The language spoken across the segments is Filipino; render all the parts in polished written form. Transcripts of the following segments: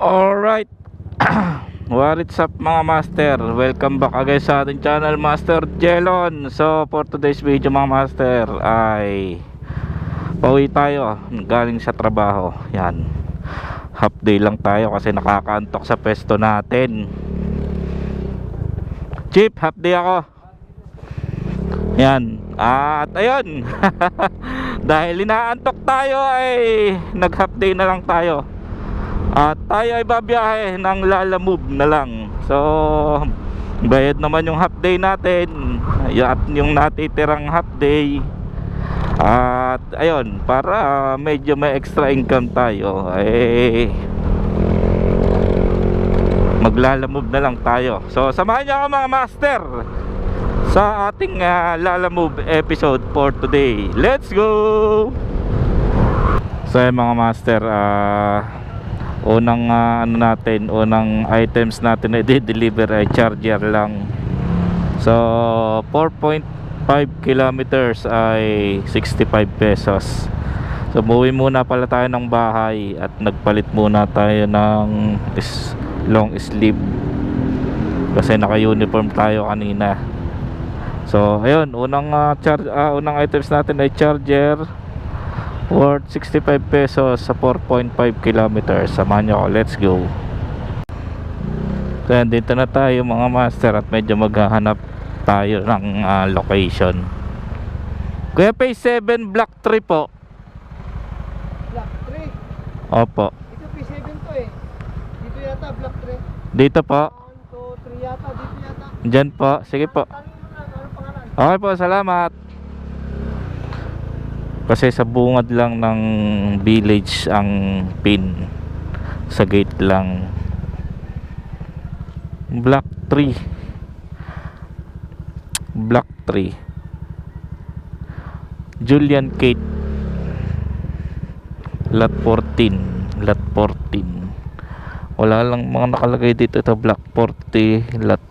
Alright. What's up mga master? Welcome back again sa ating channel, Master Jelon. So for today's video mga master ay pauwi tayo galing sa trabaho. Yan, half day lang tayo kasi nakakaantok sa pesto natin. Chief, half day ako. Yan. At ayun dahil inaantok tayo ay nag half day na lang tayo. At tayo ay babiyahe ng Lalamove na lang. So bayad naman yung half day natin at yung natitirang half day. At ayun, para medyo may extra income tayo, maglalamove na lang tayo. So samahan niyo ako mga master sa ating Lalamove episode for today. Let's go! So mga master, unang unang items natin na i-deliver ay charger lang. So 4.5 kilometers ay 65 pesos. So umuwi muna pala tayo ng bahay at nagpalit muna tayo ng long sleeve kasi naka-uniform tayo kanina. So ayun, unang items natin ay charger worth 65 pesos sa 4.5 kilometers. Samahan nyo ako, let's go. So dito na tayo mga master at medyo maghahanap tayo ng location. Kuya, phase 7 block 3 po. Block 3? Opo. Ito P7 to eh. Dito yata block 3. Dito po. 1, 2, 3 yata. Dito yata. Diyan po, sige po. Tanong mo na, ano pangalan? Okay po, salamat. Kasi sa bungad lang ng village ang pin, sa gate lang. Block 3. Block 3 Julian Kate, lot 14. Lot 14. Wala lang mga nakalagay dito. Ito block 40, lot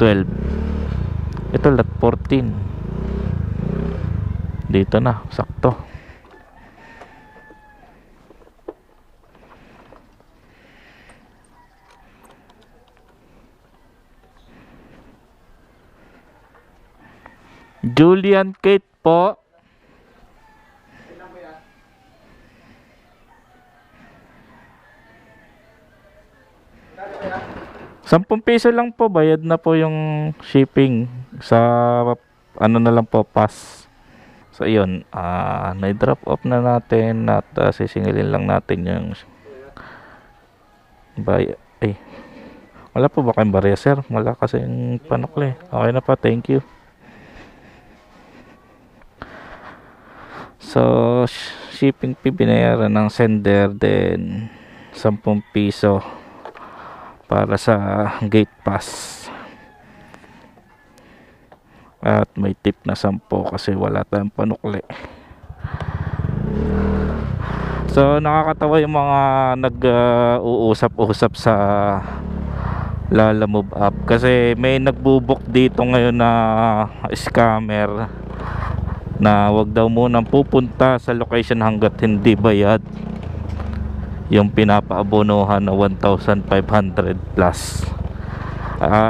12. Ito lot 14. Dito na, sakto. Julian Kate po. ₱10 lang po, bayad na po yung shipping sa ano na lang po, pass. So yun, na-drop off na natin at sisingilin lang natin yung wala po ba kayong barya sir? Wala kasi yung panukli. Okay na pa, thank you. So shipping fee binayaran ng sender, then ₱10 para sa gate pass. At may tip na 10 kasi wala tayong panukli. So nakakatawa yung mga nag-uusap-usap sa Lalamove app kasi may nagbubuk dito ngayon na scammer na wag daw munang pupunta sa location hanggat hindi bayad yung pinapaabonohan na 1,500 plus.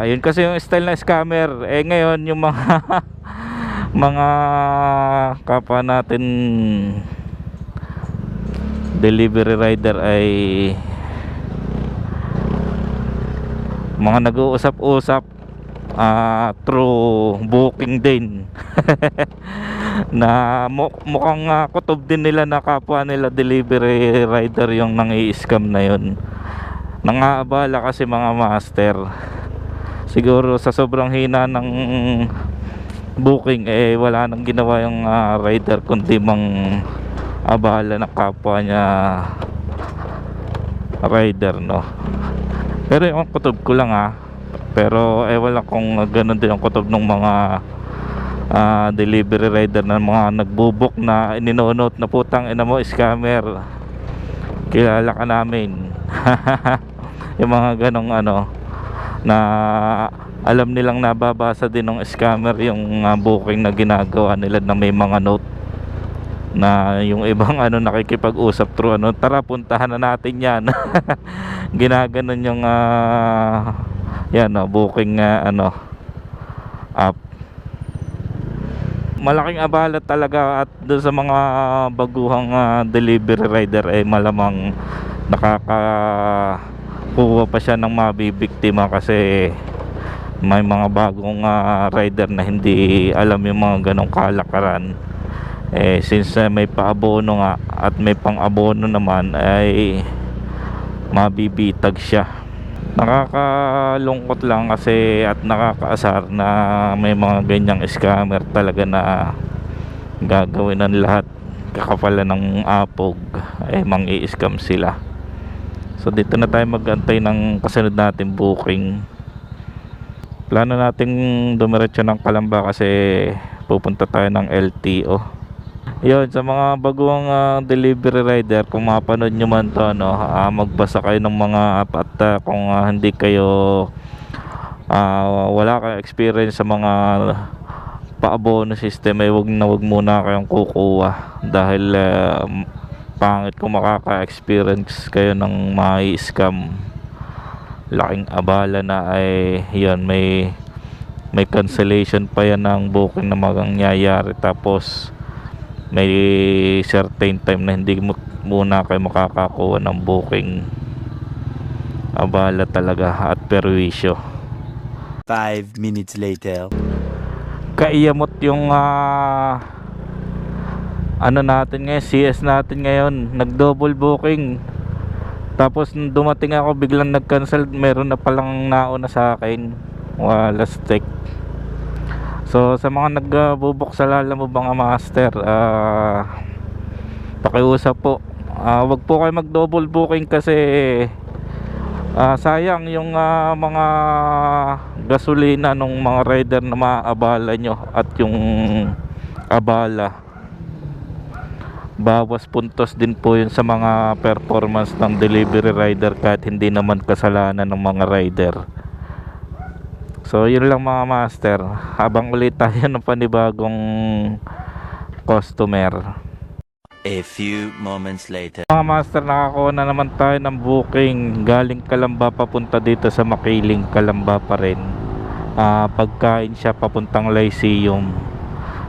Yun kasi yung style na scammer. Ngayon yung mga mga kapwa natin delivery rider ay mga nag-uusap-usap through booking din na mukhang kutob din nila na kapwa nila delivery rider yung nang-i-scam na yun. Nangaabala kasi mga master, siguro sa sobrang hina ng booking wala nang ginawa yung rider kundi mang abala ng kapwa niya rider, no. Pero yung kutob ko lang pero wala kung ganun din ang kutob ng mga delivery rider na mga nagbubook na ininonote na putang ina mo scammer, kilala ka namin. Yung mga ganong na alam nilang nababasa din ng scammer yung booking na ginagawa nila na may mga note na yung ibang ano nakikipag-usap through ano, tara puntahan na natin yan. Ginaganon yung yan booking ano app. Malaking abala talaga, at doon sa mga baguhang delivery rider ay malamang nakakakuha pa siya ng mabibiktima kasi may mga bagong rider na hindi alam yung mga ganong kalakaran. Since may paabono nga at may pang-abono naman ay mabibitag siya. Nakakalungkot lang kasi at nakakaasar na may mga ganyang scammer talaga na gagawin ng lahat kakapalan ng apog mang-i-scam sila. So dito na tayo mag-antay ng kasunod natin booking. Plano nating dumiretso ng Calamba kasi pupunta tayo ng LTO. Yun, sa mga baguang delivery rider, kung mapanood nyo man to magbasa kayo ng mga app, at kung hindi kayo wala kayong experience sa mga paabono system, wag muna kayong kukuha dahil pangit kung makaka-experience kayo ng mai-scam. Laking abala na ay yun, may cancellation pa yan ng booking na mangyayari, tapos may certain time na hindi muna kayo makakakuha ng booking. Abala talaga at perwisyo. 5 minutes later. Kaiyamot yung ano natin ngayon, CS natin ngayon, nag-double booking. Tapos nung dumating ako biglang nag-cancel, meron na palang nauna sa akin. Last check. So sa mga nagbubuk sa Lalamove mga master, pakiusap po, wag po kayo mag-double booking kasi sayang yung mga gasolina ng mga rider na maaabala nyo, at yung abala, bawas puntos din po yun sa mga performance ng delivery rider kahit hindi naman kasalanan ng mga rider. So yun lang mga master, habang ulit tayo ng panibagong customer. A few moments later. Mga master, nakakuha na naman tayo ng booking galing Calamba papunta dito sa Makiling, Calamba pa rin. Pagkain siya papuntang Lyceum.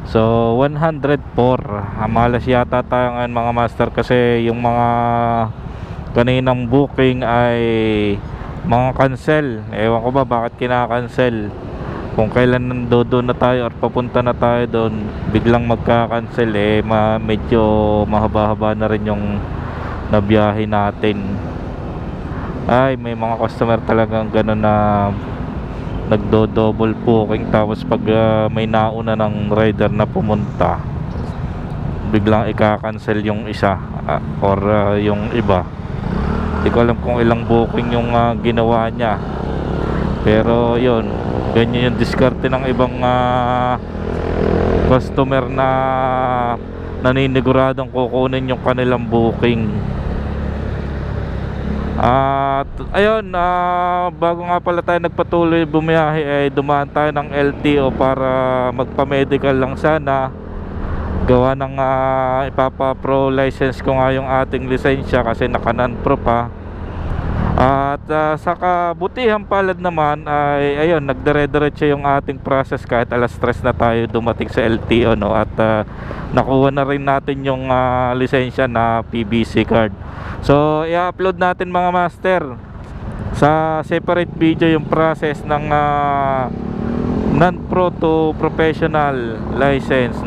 So 104. Malas yata tayo ngayon mga master kasi yung mga kaninang booking ay mga cancel. Ewan ko ba bakit kinakancel. Kung kailan nandoon na tayo or papunta na tayo doon, biglang magka-cancel, medyo mahaba-haba na rin yung nabiyahe natin. Ay, may mga customer talagang gano'n na nagdo-double booking, tapos pag may nauna ng rider na pumunta, biglang ika-cancel yung isa or yung iba. Hindi ko alam kung ilang booking yung ginawa niya, pero yun, ganyan yung diskarte ng ibang customer na naniniguradong kukunin yung kanilang booking. At ayun, bago nga pala tayo nagpatuloy bumiyahe, dumaan tayo ng LTO para magpa-medical lang sana. Gawa ng ipapa-pro license ko nga yung ating lisensya kasi naka-non-pro pa. At sa kabutihan palad naman ay ayun, nagdire-diretso yung ating process kahit alas 3 na tayo dumating sa LTO, at nakuha na rin natin yung lisensya na PBC card. So i-upload natin mga master sa separate video yung process ng non-pro to professional license,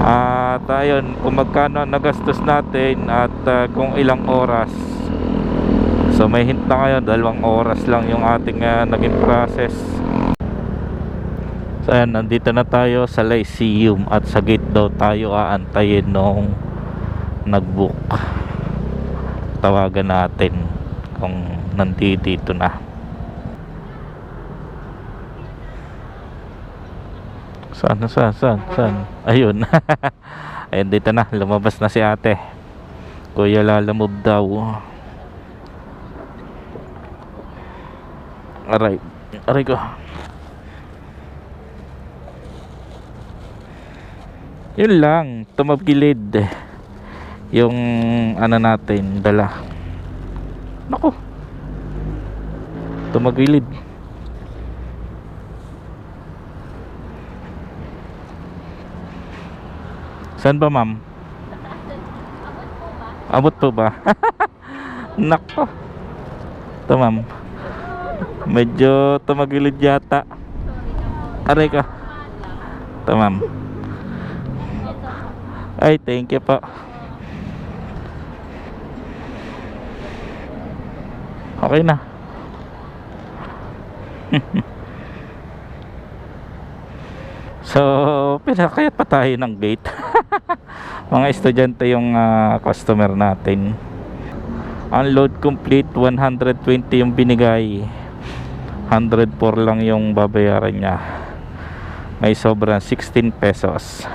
at ayun, kung magkano nagastos natin at kung ilang oras. So may hint na kayo, 2 oras lang yung ating naging process. So ayan, nandito na tayo sa Lyceum at sa gate daw tayo aantayin nung nag-book. Tawagan natin kung nandito na. Saan? Ayun. Ayun, dito na, lumabas na si ate. Kuya Lalamove daw. Aray ko. Yun lang, tumagilid yung ano natin, dala. Naku, tumagilid. Saan ba, ma'am? Abot po ba? Nako. Ito, ma'am. Medyo tumagilid yata. Aray ka. Ito, ma'am. Ay, thank you po. Okay na. So, pinakayat pa tayo ng gate. Mga estudyante yung customer natin. Unload complete, 120 yung binigay. 104 lang yung babayaran niya. May sobrang 16 pesos.